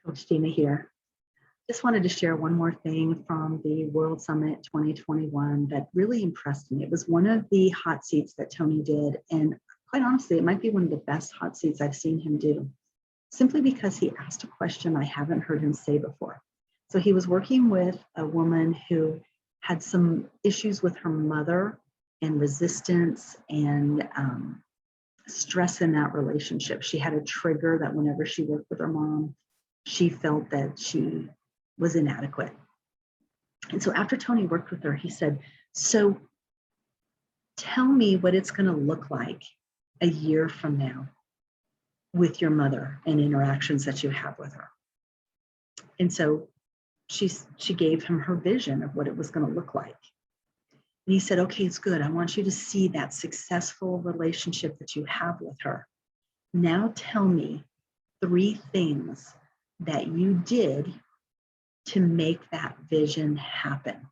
Coach Tina here. Just wanted to share one more thing from the World Summit 2021 that really impressed me. It was one of the hot seats that Tony did, and quite honestly, it might be one of the best hot seats I've seen him do, simply because he asked a question I haven't heard him say before. So he was working with a woman who had some issues with her mother and resistance and stress in that relationship. She had a trigger that whenever she worked with her mom, she felt that she was inadequate. And so after Tony worked with her, he said, so tell me what it's going to look like a year from now with your mother and interactions that you have with her. And so she gave him her vision of what it was going to look like. And he said, okay, it's good. I want you to see that successful relationship that you have with her. Now tell me 3 things that you did to make that vision happen.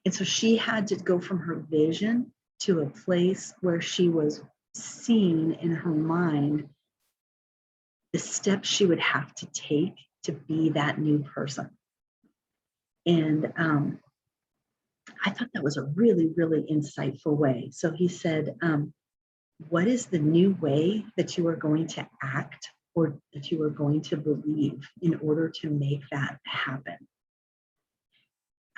And so she had to go from her vision to a place where she was seeing in her mind the steps she would have to take to be that new person. And I thought that was a really, really insightful way. So he said, what is the new way that you are going to act or that you are going to believe in order to make that happen?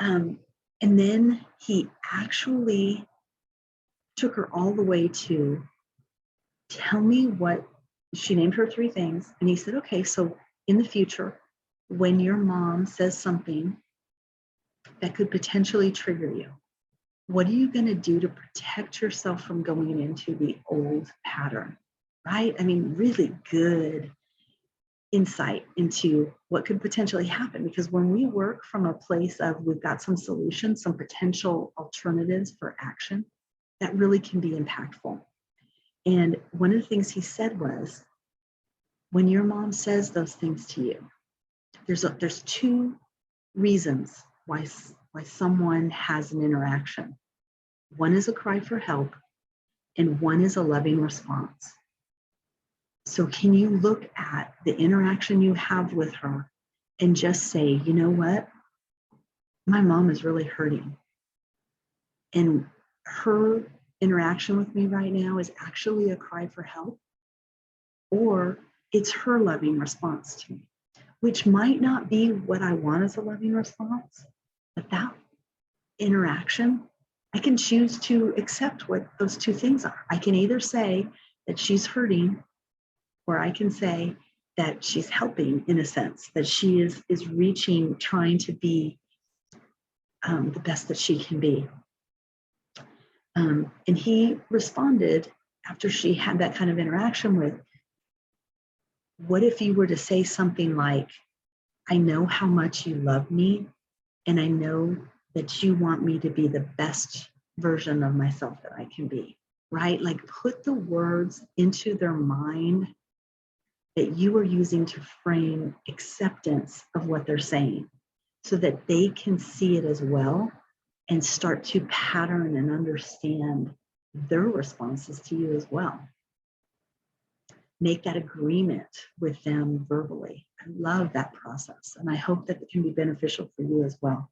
And then he actually took her all the way to tell me what, she named her 3 things. And he said, okay, so in the future, when your mom says something that could potentially trigger you, what are you going to do to protect yourself from going into the old pattern, right? I mean, really good insight into what could potentially happen, because when we work from a place of we've got some solutions, some potential alternatives for action, that really can be impactful. And one of the things he said was, when your mom says those things to you, there's 2 reasons why someone has an interaction. One is a cry for help, and one is a loving response. So can you look at the interaction you have with her and just say, you know what? My mom is really hurting. And her interaction with me right now is actually a cry for help, or it's her loving response to me, which might not be what I want as a loving response, but that interaction, I can choose to accept what those 2 things are. I can either say that she's hurting, or I can say that she's helping, in a sense, that she is reaching, trying to be the best that she can be. And he responded after she had that kind of interaction with, what if you were to say something like, I know how much you love me, and I know that you want me to be the best version of myself that I can be, right? Like, put the words into their mind that you are using to frame acceptance of what they're saying, so that they can see it as well and start to pattern and understand their responses to you as well. Make that agreement with them verbally. I love that process, and I hope that it can be beneficial for you as well.